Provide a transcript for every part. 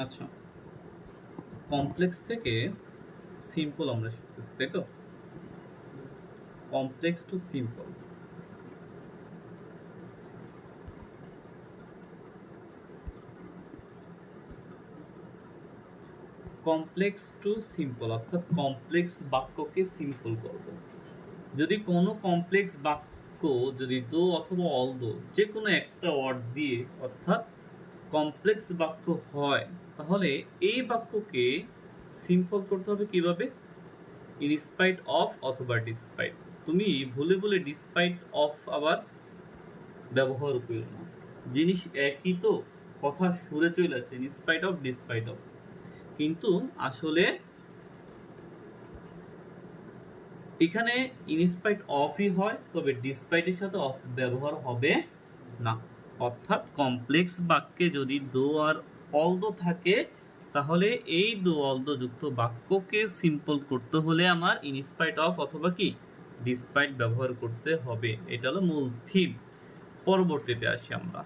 আচ্ছা, কমপ্লেক্স থেকে সিম্পল আমরা শিখতেছি, তাই তো? Complex to simple. Complex to simple অর্থাৎ কমপ্লেক্স বাক্যকে সিম্পল করব। যদি কোনো কমপ্লেক্স বাক্য যদি দো অথবা অল দো যে কোনো একটা ওয়ার্ড দিয়ে অর্থাৎ কমপ্লেক্স বাক্য হয়, তাহলে এই বাক্যকে সিম্পল করতে হবে কিভাবে? ইনস্পাইট অফ অথবা ডিসপাইট। তুমি ভুলে ভুলে ডিসপাইট অফ আবার ব্যবহার করো না, জিনিস একই তো, কথা সুরে চলে আসে ইনস্পাইট অফ ডিসপাইট অফ, কিন্তু আসলে এখানে ইনস্পাইট অফই হয়, তবে ডিসপাইটের সাথে অফ ব্যবহার হবে না। অর্থাৎ কমপ্লেক্স বাক্যে যদি দো আর অলদো থাকে, তাহলে এই দো অলদো যুক্ত বাক্যকে সিম্পল করতে হলে আমার ইনস্পাইট অফ অথবা কি ডিসপাইট ব্যবহার করতে হবে। এটা হলো মূল থিম। পরবর্তীতে আসি আমরা।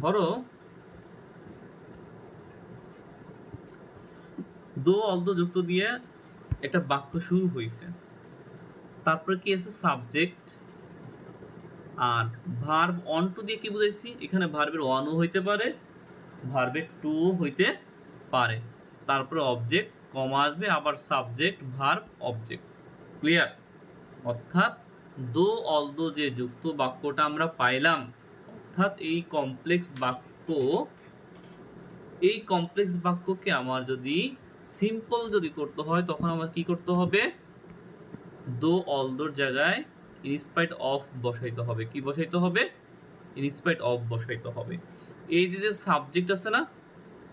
ধরো দো অলদো যুক্ত দিয়ে একটা বাক্য শুরু হয়েছে, তারপরে কি আছে? সাবজেক্ট আর ভার্ব অন টু দিয়ে কি বুঝাইছি? এখানে ভার্বের অনও হইতে পারে, ভার্বের টু হইতে পারে, তারপরে অবজেক্ট কমা আসবে, আবার সাবজেক্ট ভার্ব অবজেক্ট। ক্লিয়ার? অর্থাৎ দো অলদো যে যুক্ত বাক্যটা আমরা পাইলাম, অর্থাৎ এই কমপ্লেক্স বাক্যকে আমার যদি সিম্পল যদি করতে হয়, তখন আমার কি করতে হবে? দো অলদোর জায়গায় ইনস্পাইট অফ বসাইতে হবে। কি বসাইতে হবে? ইনস্পাইট অফ বসাইতে হবে। এই যে সাবজেক্ট আছে না,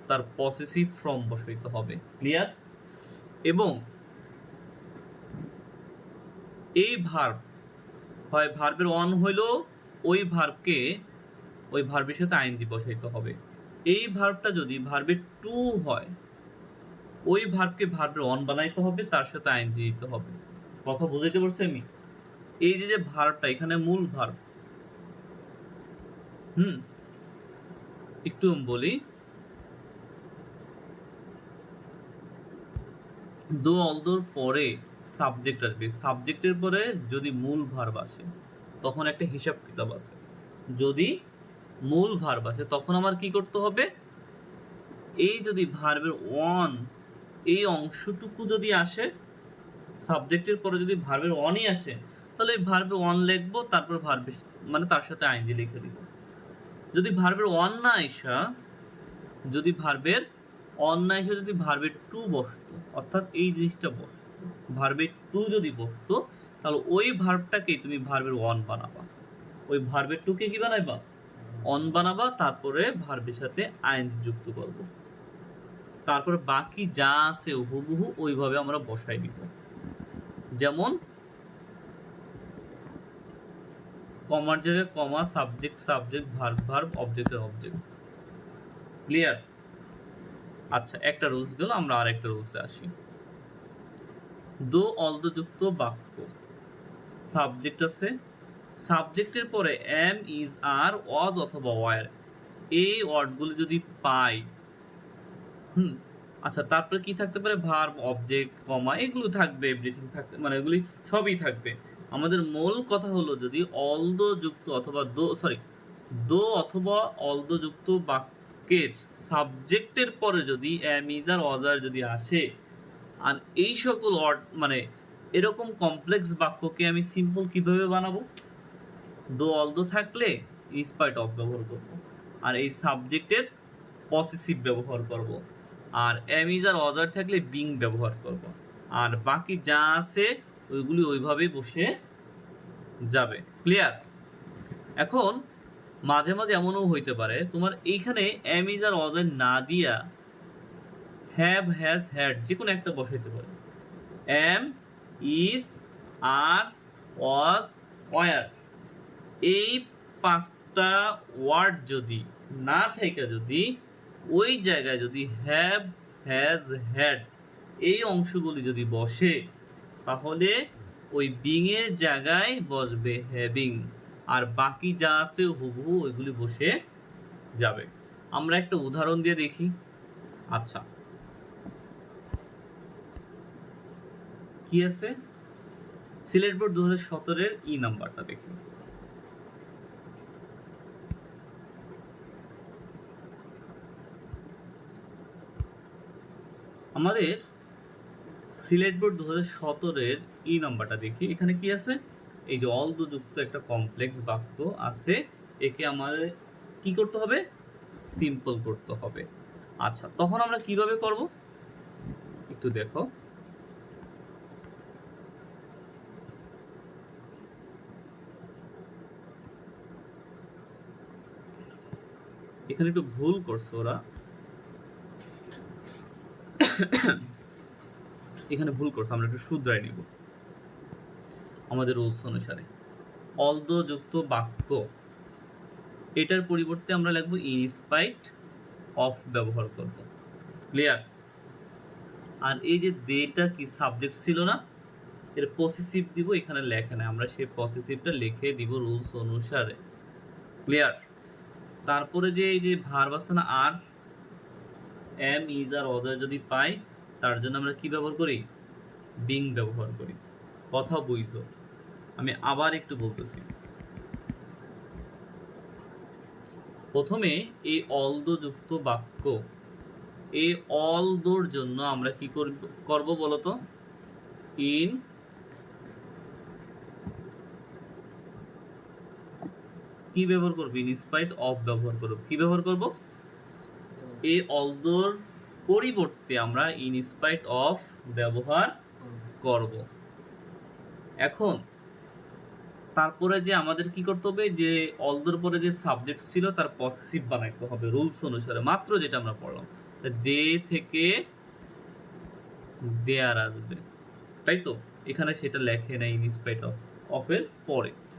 তার পসেসিভ ফর্ম বসাইতে হবে। ক্লিয়ার? এবং এই ভার্ব হয় ভার্বের অন হইলো, ওই ভার্বকে ওই ভার্বের সাথে আইএনজি বসাইতে হবে। এই ভার্বটা যদি ভার্বের টু হয়, ওই ভার্বকে ভার্বের অন বানাইতে হবে, তার সাথে আইএনজি দিতে হবে। কথা বুঝাইতে পারছি আমি? এই যে ভার্বটা এখানে মূল ভার্ব, একটু বলি। দো অলদোর পরে সাবজেক্ট আসবে, সাবজেক্টের পরে যদি মূল ভার্ব আসে, তখন একটা হিসাব কিতাব আছে। যদি মূল ভার্ব আসে, তখন আমার কি করতে হবে? এই যদি ভার্বের ওয়ান এই অংশটুকু যদি আসে, সাবজেক্টের পরে যদি ভার্বের ওয়ানই আসে, তাহলে এই ভার্বে ওয়ান লিখবো, তারপর ভার্বের মানে তার সাথে আইনজি লিখে দিব। যদি ভার্বের ওয়ান না আসা, যদি ভার্বের অন না এসে যদি ভার্বের টু বসতো, অর্থাৎ এই জিনিসটা বসতো, ভার্বের টু যদি বসতো, তাহলে ওই ভার্বটাকেই তুমি ভার্বের ওয়ান বানাবা, ওই ভার্বের টুকে কি বানাইবা? অন বানাবা, তারপরে ভার্বের সাথে আইএনজি যুক্ত করব, তারপরে বাকি যা আছে হুবহু ওইভাবে আমরা বসাই দিব। যেমন কমার জায়গায় কমা, সাবজেক্ট সাবজেক্ট, ভার্ব ভার্ব, অবজেক্টের অবজেক্ট। ক্লিয়ার? আচ্ছা, একটা রুলস গেল, আমরা আরেকটা রুলসে আসি। দো অলদো যুক্ত বাক্য, সাবজেক্ট আছে, সাবজেক্টের পরে এম, ইজ, আর, ওয়াজ অথবা ওয়ার, এই ওয়ার্ডগুলো যদি পাই, আচ্ছা, তারপরে কি থাকতে পারে? ভার্ব, অবজেক্ট, কমা, এগুলো থাকবে, এভরিথিং থাকতে, মানে এগুলি সবই থাকবে। আমাদের মূল কথা হলো যদি অলদো যুক্ত অথবা দো অথবা অলদো যুক্ত বাক্যের সাবজেক্টের পরে যদি এম, ইজ, আর, ওয়াজ, আর যদি আসে, আর এই সকল ওয়ার্ড মানে এরকম কমপ্লেক্স বাক্যকে আমি সিম্পল কিভাবে বানাবো? দো অলদো থাকলে ইনস্পাইট অফ ব্যবহার করব, আর এই সাবজেক্টের পসেসিভ ব্যবহার করব, আর এম, ইজ, আর, ওয়াজ, আর থাকলে বিং ব্যবহার করব, আর বাকি যা আছে ওইগুলি ওইভাবেই বসে যাবে। ক্লিয়ার? এখন মাঝে মাঝে এমনও হইতে পারে তোমার এইখানে এম, ইজ, আর, ওয়াজ, আর না দিয়া হ্যাভ, হ্যাজ, হ্যাড যে কোনো একটা বসাইতে পারে। Am, is, are, was, were, এই পাঁচটা ওয়ার্ড যদি না থেকে যদি ওই জায়গায় যদি হ্যাভ, হ্যাজ, হ্যাড এই অংশগুলি যদি বসে, তাহলে ওই বিং এর জায়গায় বসবে হ্যাভিং, আর বাকি যা আছে হুবহু ওইগুলি বসে যাবে। আমরা একটা উদাহরণ দিয়ে দেখি। আচ্ছা, কি আছে? সিলেট বোর্ড 2017 এর ই নাম্বারটা দেখি। আমাদের সিলেট বোর্ড 2017 এর ই নাম্বারটা দেখি। এখানে কি আছে? এই যে অল দো যুক্ত একটা কমপ্লেক্স বাক্য আছে, একে আমাদের কি করতে হবে? সিম্পল করতে হবে। আচ্ছা, তখন আমরা কিভাবে করব একটু দেখো। এখানে একটু ভুল করছে ওরা, এখানে ভুল করছে, আমরা একটু শুধরাই নিব আমাদের রুলস অনুসারে। অলদো যুক্ত বাক্য, এটার পরিবর্তে আমরা লিখবো ইনস্পাইট অফ ব্যবহার করব। ক্লিয়ার? আর এই যে দেটা কি সাবজেক্ট ছিল না, এর পসেসিভ দিব, এখানে লেখা নাই, আমরা সেই পসেসিভটা লিখে দিব রুলস অনুসারে। ক্লিয়ার? তারপরে যে এই যে ভার্ব আছে না, আর এম ইজ আর অজায় যদি পাই, তার জন্য আমরা কি ব্যবহার করি? বিং ব্যবহার করি। কথা বুঝছো? আমি আবার একটু বলতেছি। প্রথমে এই অলদো যুক্ত বাক্য, এই অলদোর জন্য আমরা কি করব বলতো? ইন কি ব্যবহার করব? ইনস্পাইট অফ ব্যবহার করব। কি ব্যবহার করব? এই অলদোর পরিবর্তে আমরা ইনস্পাইট অফ ব্যবহার করব। এখন তারপরে যে আমাদের কি করতে হবে, যে অলদোর পরে যে সাবজেক্ট ছিল তার পসেসিভ বানাইতে হবে রুলস অনুসারে, মাত্র যেটা আমরা পড়লাম। দে থেকে দেয়ার আসবে, তাই তো? এখানে সেটা লেখে না ইনস্পাইট অফ, অফের পরে।